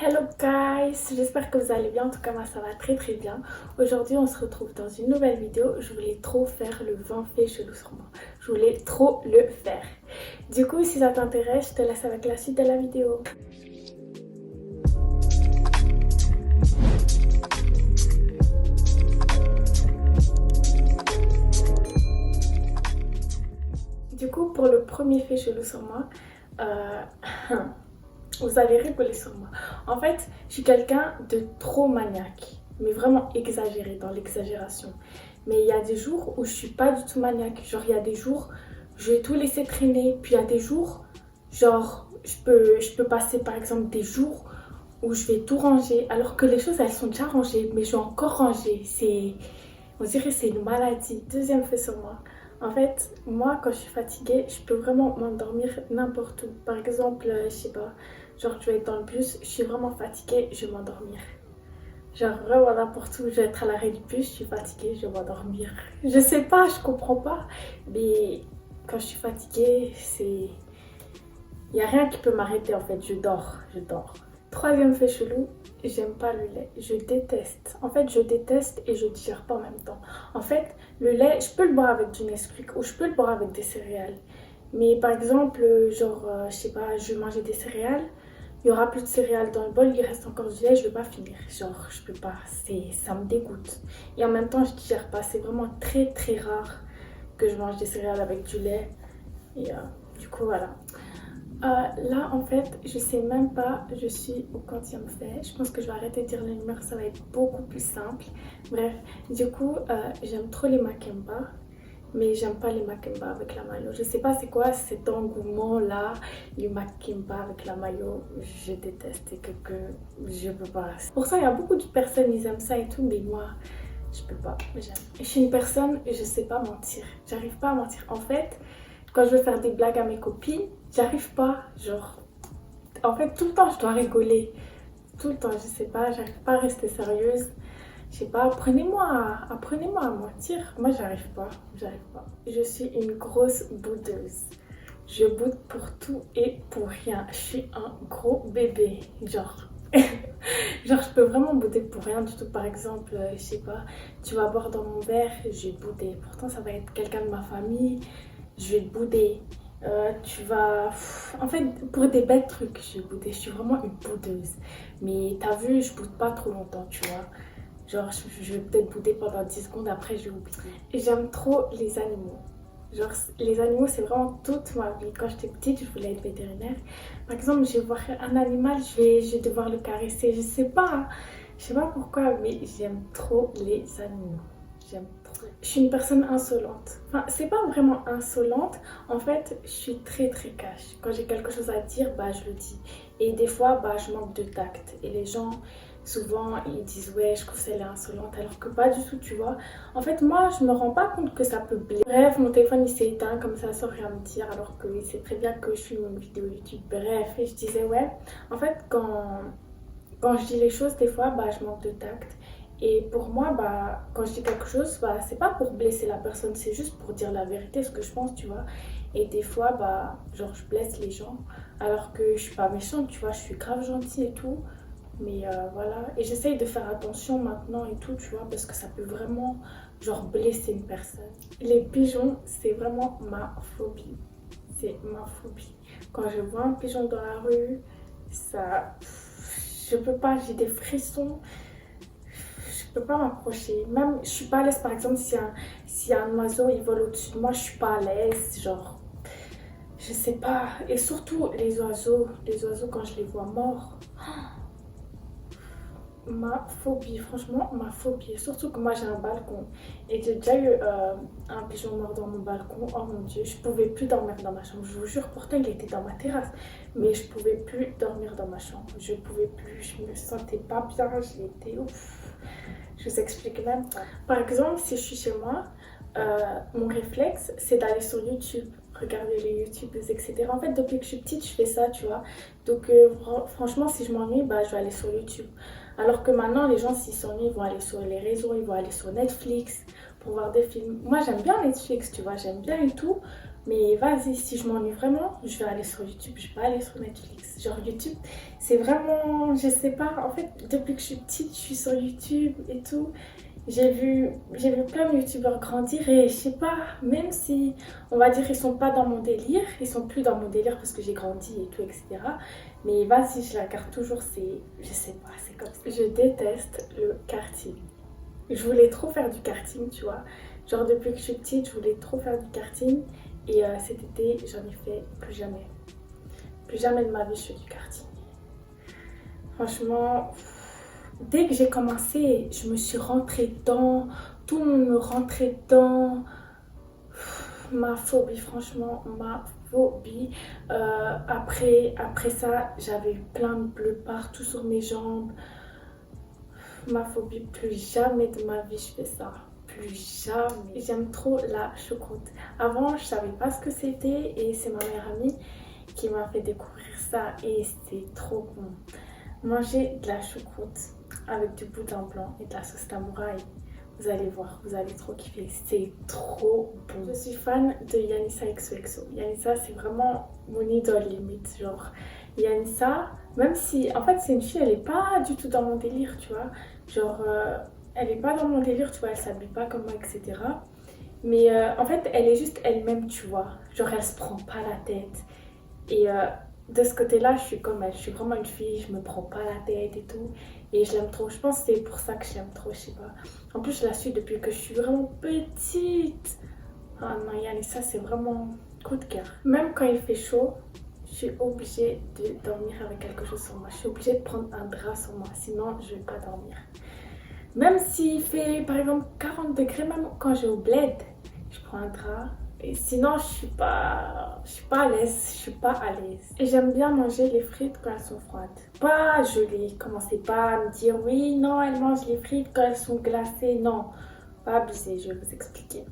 Hello guys, j'espère que vous allez bien, en tout cas moi ça va très bien. Aujourd'hui on se retrouve dans une nouvelle vidéo, je voulais trop faire le 20 faits chelou sur moi. Je voulais trop le faire. Du coup si ça t'intéresse, je te laisse avec la suite de la vidéo. Du coup pour le premier fait chelou sur moi, vous allez rigoler sur moi. En fait, je suis quelqu'un de trop maniaque, mais vraiment exagéré dans l'exagération. Mais il y a des jours où je suis pas du tout maniaque. Genre, il y a des jours, je vais tout laisser traîner. Puis il y a des jours, genre, je peux passer par exemple des jours où je vais tout ranger, alors que les choses elles sont déjà rangées, mais je vais encore ranger. On dirait que c'est une maladie. Deuxième fait sur moi. En fait, moi, quand je suis fatiguée, je peux vraiment m'endormir n'importe où. Par exemple, je sais pas, genre, je vais être dans le bus, je suis vraiment fatiguée, je vais m'endormir. Genre, vraiment n'importe où, je vais être à l'arrêt du bus, je suis fatiguée, je vais m'endormir. Je sais pas, je comprends pas, mais quand je suis fatiguée, c'est... Il n'y a rien qui peut m'arrêter en fait, je dors. Troisième fait chelou, j'aime pas le lait, je déteste. En fait, je déteste et je digère pas en même temps. En fait, le lait, je peux le boire avec du Nesquik ou je peux le boire avec des céréales. Mais par exemple, genre, je sais pas, je vais manger des céréales, il y aura plus de céréales dans le bol, il reste encore du lait, je vais pas finir. Genre, je peux pas, ça me dégoûte. Et en même temps, je digère pas. C'est vraiment très rare que je mange des céréales avec du lait. Et du coup, voilà. Là, en fait, je sais même pas, je suis au quantième fait. Je pense que je vais arrêter de dire les numéros, ça va être beaucoup plus simple. Bref, du coup, j'aime trop les makemba, mais j'aime pas les makemba avec la mayo. Je sais pas c'est quoi cet engouement-là, les makemba avec la mayo. Je déteste et que je peux pas. Pour ça, il y a beaucoup de personnes, ils aiment ça et tout, mais moi, je peux pas. J'aime. Je suis une personne, je sais pas mentir. J'arrive pas à mentir. En fait, quand je veux faire des blagues à mes copines, j'arrive pas. Genre, en fait, tout le temps, je dois rigoler. Tout le temps, je sais pas, j'arrive pas à rester sérieuse. Je sais pas, apprenez-moi à mentir. Moi, j'arrive pas. Je suis une grosse boudeuse. Je boude pour tout et pour rien. Je suis un gros bébé, genre. Genre, je peux vraiment bouder pour rien du tout. Par exemple, je sais pas, tu vas boire dans mon verre, je vais bouder. Pourtant, ça va être quelqu'un de ma famille, je vais te bouder. Tu vas... En fait, pour des bêtes trucs, je vais bouder. Je suis vraiment une boudeuse. Mais t'as vu, je boude pas trop longtemps, tu vois. Genre, je vais peut-être bouder pendant 10 secondes, après je vais oublier. Et j'aime trop les animaux. Genre, les animaux, c'est vraiment toute ma vie. Quand j'étais petite, je voulais être vétérinaire. Par exemple, je vais voir un animal, je vais devoir le caresser. Je sais pas, hein. Je sais pas pourquoi, mais j'aime trop les animaux. J'aime trop. Je suis une personne insolente. Enfin, c'est pas vraiment insolente. En fait, je suis très cash. Quand j'ai quelque chose à dire, bah, je le dis. Et des fois, bah, je manque de tact. Et les gens, souvent, ils disent ouais, je trouve qu'elle est insolente, alors que pas du tout, tu vois. En fait, moi, je me rends pas compte que ça peut blesser. Bref, mon téléphone il s'est éteint comme ça sans rien me dire, alors qu'il sait très bien que je filme une vidéo YouTube. Bref, et je disais ouais, en fait, quand je dis les choses, des fois, bah, je manque de tact. Et pour moi, bah, quand je dis quelque chose, bah, c'est pas pour blesser la personne, c'est juste pour dire la vérité, ce que je pense, tu vois. Et des fois, bah, genre, je blesse les gens, alors que je suis pas méchante, tu vois, je suis grave gentille et tout. Mais voilà, et j'essaye de faire attention maintenant et tout, tu vois, parce que ça peut vraiment, genre, blesser une personne. Les pigeons, c'est vraiment ma phobie. C'est ma phobie. Quand je vois un pigeon dans la rue, ça... Je peux pas, j'ai des frissons. Je peux pas m'approcher. Même, je suis pas à l'aise, par exemple, si un oiseau, il vole au-dessus de moi, je suis pas à l'aise, genre... Je sais pas. Et surtout, les oiseaux, quand je les vois morts... Ma phobie, franchement, ma phobie. Surtout que moi j'ai un balcon et j'ai déjà eu un pigeon mort dans mon balcon. Oh mon dieu, je pouvais plus dormir dans ma chambre. Je vous jure, pourtant il était dans ma terrasse, mais je pouvais plus dormir dans ma chambre. Je pouvais plus, je me sentais pas bien. J'étais ouf. Je vous explique même pas. Par exemple, si je suis chez moi, mon réflexe c'est d'aller sur YouTube, regarder les YouTubers, etc. En fait, depuis que je suis petite, je fais ça, tu vois. Donc, franchement, si je m'ennuie, bah, je vais aller sur YouTube. Alors que maintenant, les gens, s'ils s'ennuient, ils vont aller sur les réseaux, ils vont aller sur Netflix pour voir des films. Moi, j'aime bien Netflix, tu vois, j'aime bien et tout. Mais vas-y, si je m'ennuie vraiment, je vais aller sur YouTube, je vais pas aller sur Netflix. Genre YouTube, c'est vraiment, je sais pas, en fait, depuis que je suis petite, je suis sur YouTube et tout. J'ai vu plein de youtubeurs grandir et je sais pas, même si on va dire ils sont pas dans mon délire, ils sont plus dans mon délire parce que j'ai grandi et tout, etc. Mais vas-y, je la garde toujours, je sais pas, c'est comme ça. Je déteste le karting. Je voulais trop faire du karting, tu vois. Genre depuis que je suis petite, je voulais trop faire du karting et cet été, j'en ai fait plus jamais. Plus jamais de ma vie, je fais du karting. Franchement, dès que j'ai commencé, je me suis rentrée dedans, tout le monde me rentrait dedans. Ma phobie, franchement, ma phobie. Après ça, j'avais plein de bleus partout sur mes jambes. Ma phobie, plus jamais de ma vie je fais ça. Plus jamais. J'aime trop la choucroute. Avant, je savais pas ce que c'était et c'est ma meilleure amie qui m'a fait découvrir ça et c'est trop bon. Manger de la choucroute avec du boudin blanc et de la sauce tamouraï. Vous allez voir, vous allez trop kiffer, c'est trop bon. Je suis fan de Yanissa XOXO. Yanissa, c'est vraiment mon idole limite. Genre, Yanissa, même si en fait c'est une fille, elle est pas du tout dans mon délire, tu vois. Genre, elle est pas dans mon délire, tu vois, elle s'habille pas comme moi, etc. Mais en fait, elle est juste elle-même, tu vois. Genre, elle se prend pas la tête. Et de ce côté-là, je suis comme elle. Je suis vraiment une fille, je me prends pas la tête et tout. Et je l'aime trop. Je pense que c'est pour ça que je l'aime trop, je sais pas. En plus, je la suis depuis que je suis vraiment petite. Ah non, Yanissa, c'est vraiment coup de cœur. Même quand il fait chaud, je suis obligée de dormir avec quelque chose sur moi. Je suis obligée de prendre un drap sur moi, sinon je vais pas dormir. Même s'il fait par exemple 40 degrés, même quand j'ai au bled, je prends un drap. Et sinon, je suis pas à l'aise, je suis pas à l'aise. Et j'aime bien manger les frites quand elles sont froides. Pas gelées, commencez pas à me dire oui, non, elle mange les frites quand elles sont glacées. Non, pas abuser, je vais vous expliquer.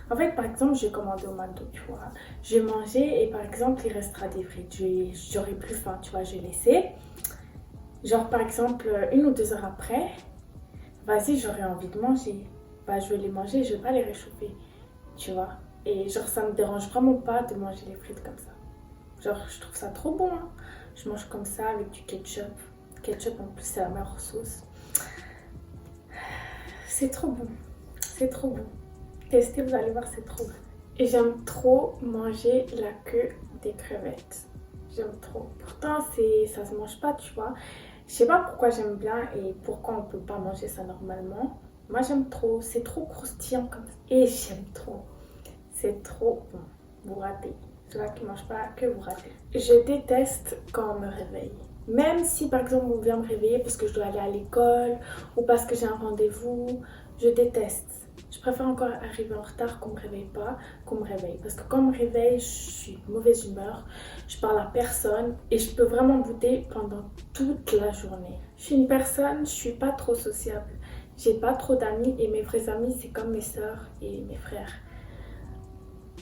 En fait, par exemple, j'ai commandé au McDo, tu vois. Je vais manger et par exemple, il restera des frites. J'aurai plus faim, tu vois, je vais laisser. Genre, par exemple, 1 ou 2 heures après, vas-y, j'aurai envie de manger. Bah, je vais les manger, je vais pas les réchauffer, tu vois. Et genre, ça me dérange vraiment pas de manger les frites comme ça. Genre, je trouve ça trop bon, hein. Je mange comme ça avec du ketchup. Ketchup, en plus, c'est la meilleure sauce. C'est trop bon. C'est trop bon. Testez, vous allez voir, c'est trop bon. Et j'aime trop manger la queue des crevettes. J'aime trop. Pourtant, ça se mange pas, tu vois. Je sais pas pourquoi j'aime bien et pourquoi on peut pas manger ça normalement. Moi, j'aime trop. C'est trop croustillant comme ça. Et j'aime trop. C'est trop bon. Vous ratez. Ceux-là qui ne mangent pas que vous ratez. Je déteste quand on me réveille. Même si par exemple on vient me réveiller parce que je dois aller à l'école ou parce que j'ai un rendez-vous, je déteste. Je préfère encore arriver en retard qu'on me réveille pas, qu'on me réveille. Parce que quand on me réveille, je suis de mauvaise humeur, je parle à personne et je peux vraiment bouder pendant toute la journée. Je suis une personne, je suis pas trop sociable. J'ai pas trop d'amis et mes vrais amis c'est comme mes soeurs et mes frères.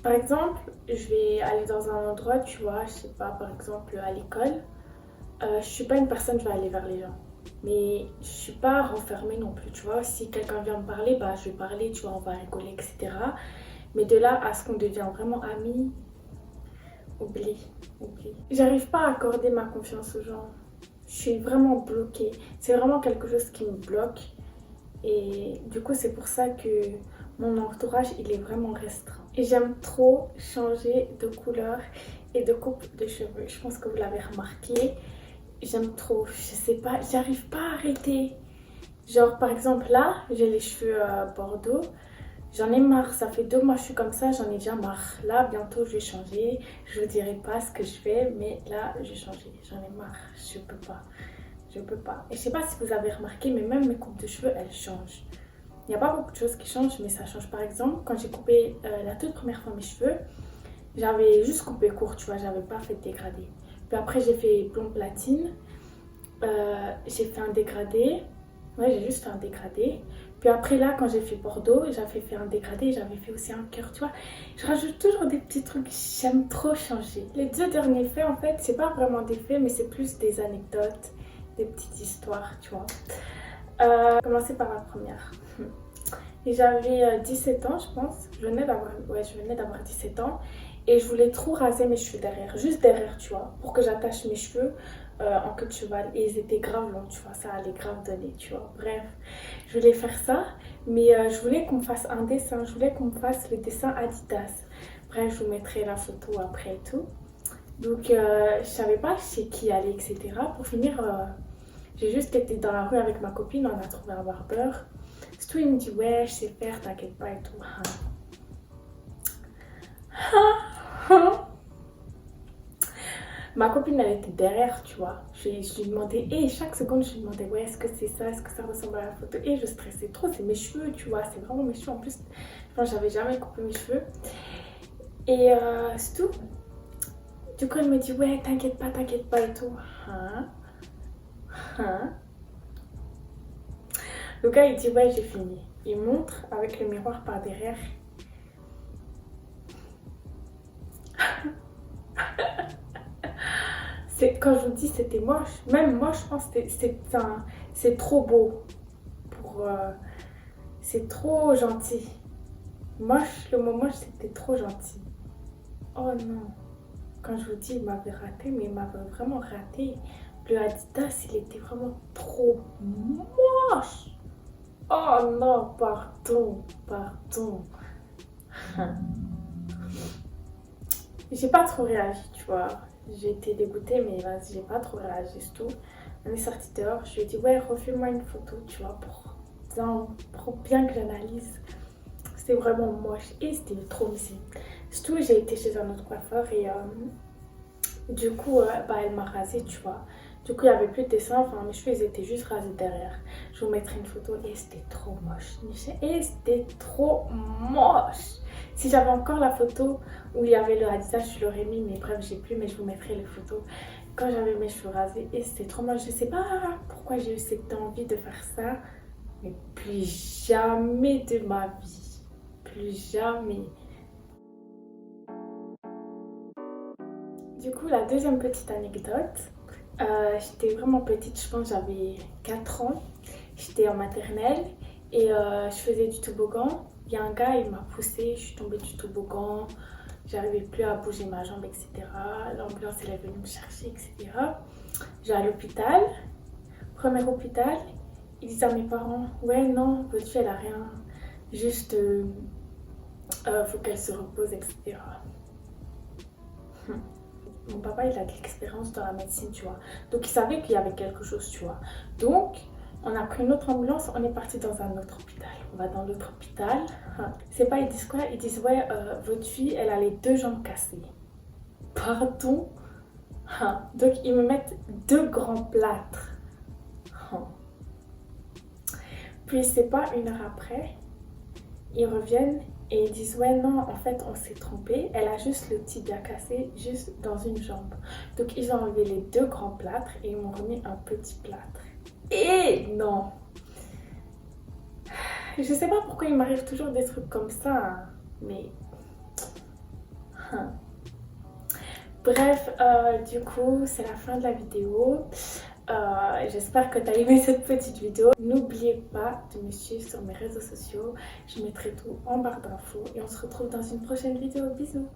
Par exemple, je vais aller dans un endroit, tu vois, je sais pas, par exemple à l'école. Je suis pas une personne, je vais aller vers les gens. Mais je suis pas renfermée non plus, tu vois. Si quelqu'un vient me parler, bah je vais parler, tu vois, on va rigoler, etc. Mais de là à ce qu'on devient vraiment amis, oublie. J'arrive pas à accorder ma confiance aux gens. Je suis vraiment bloquée. C'est vraiment quelque chose qui me bloque. Et du coup, c'est pour ça que mon entourage, il est vraiment restreint. Et j'aime trop changer de couleur et de coupe de cheveux. Je pense que vous l'avez remarqué. J'aime trop, je sais pas, j'arrive pas à arrêter. Genre par exemple là, j'ai les cheveux bordeaux. J'en ai marre, ça fait 2 mois que je suis comme ça, j'en ai déjà marre. Là, bientôt, je vais changer. Je vous dirai pas ce que je fais, mais là, je vais changer. J'en ai marre, je peux pas. Je peux pas. Et je sais pas si vous avez remarqué, mais même mes coupes de cheveux, elles changent. Il n'y a pas beaucoup de choses qui changent, mais ça change. Par exemple, quand j'ai coupé la toute première fois mes cheveux, j'avais juste coupé court, tu vois, j'avais pas fait de dégradé. Puis après, j'ai fait blond platine. J'ai fait un dégradé. Ouais, j'ai juste fait un dégradé. Puis après là, quand j'ai fait Bordeaux, j'avais fait un dégradé, j'avais fait aussi un cœur, tu vois. Je rajoute toujours des petits trucs, j'aime trop changer. Les 2 derniers faits, en fait, c'est pas vraiment des faits, mais c'est plus des anecdotes, des petites histoires, tu vois. Commencer par la première. Et j'avais 17 ans, je pense. Je venais d'avoir 17 ans. Et je voulais trop raser mes cheveux derrière, juste derrière, tu vois, pour que j'attache mes cheveux en queue de cheval. Et ils étaient grave longs, tu vois, ça allait grave donner, tu vois. Bref, je voulais faire ça, mais je voulais qu'on me fasse un dessin, je voulais qu'on me fasse le dessin Adidas. Bref, je vous mettrai la photo après et tout. Donc, je savais pas chez qui aller, etc. Pour finir, j'ai juste été dans la rue avec ma copine, on a trouvé un barbeur. Surtout, il me dit, ouais, je sais faire, t'inquiète pas et tout. Ma copine, elle était derrière, tu vois. Je lui demandais, et chaque seconde, je lui demandais, ouais, est-ce que c'est ça, est-ce que ça ressemble à la photo? Et je stressais trop, c'est mes cheveux, tu vois, c'est vraiment mes cheveux. En plus, j'avais jamais coupé mes cheveux. Et c'est tout. Du coup, elle me dit, ouais, t'inquiète pas et tout. Le gars, il dit, ouais, j'ai fini. Il montre avec le miroir par derrière. Quand je vous dis c'était moche, même moi je pense que c'est trop beau pour c'est trop gentil. Moche, le mot moche c'était trop gentil. Oh non, quand je vous dis il m'avait raté, mais il m'avait vraiment raté. Le Adidas il était vraiment trop moche. Oh non, pardon. J'ai pas trop réagi, tu vois. J'ai été dégoûtée, mais vas-y, j'ai pas trop réagi, c'est tout. On est sorti dehors, je lui ai dit, ouais, refais-moi une photo, tu vois, pour bien que j'analyse. C'était vraiment moche et c'était trop messy. Surtout, j'ai été chez un autre coiffeur et du coup, bah, elle m'a rasé, tu vois. Du coup, il n'y avait plus de dessin, enfin, mes cheveux, ils étaient juste rasés derrière. Je vous mettrai une photo et c'était trop moche. Et c'était trop moche. Si j'avais encore la photo où il y avait le Adidas, je l'aurais mis, mais bref, j'ai plus, mais je vous mettrai les photos. Quand j'avais mes cheveux rasés et c'était trop moche. Je sais pas pourquoi j'ai eu cette envie de faire ça, mais plus jamais de ma vie. Plus jamais. Du coup, la deuxième petite anecdote, j'étais vraiment petite, je pense que j'avais 4 ans. J'étais en maternelle et je faisais du toboggan. Il y a un gars, il m'a poussée, je suis tombée du toboggan. J'arrivais plus à bouger ma jambe, etc. L'ambulance, elle est venue me chercher, etc. J'ai à l'hôpital. Premier hôpital, ils disent à mes parents, ouais, non, votre fille, elle a rien. Juste, faut qu'elle se repose, etc. Mon papa, il a de l'expérience dans la médecine, tu vois. Donc, il savait qu'il y avait quelque chose, tu vois. Donc, on a pris une autre ambulance, on est parti dans un autre hôpital. On va dans l'autre hôpital. C'est pas, ils disent quoi? Ils disent, ouais, votre fille, elle a les 2 jambes cassées. Pardon? Donc, ils me mettent 2 grands plâtres. Puis, c'est pas une heure après, ils reviennent et ils disent ouais non en fait on s'est trompé, elle a juste le tibia cassé juste dans une jambe. Donc ils ont enlevé les 2 grands plâtres et ils m'ont remis un petit plâtre. Et non, je sais pas pourquoi il m'arrive toujours des trucs comme ça, hein, mais bref, du coup c'est la fin de la vidéo. J'espère que tu as aimé cette petite vidéo. N'oubliez pas de me suivre sur mes réseaux sociaux. Je mettrai tout en barre d'infos et on se retrouve dans une prochaine vidéo. Bisous!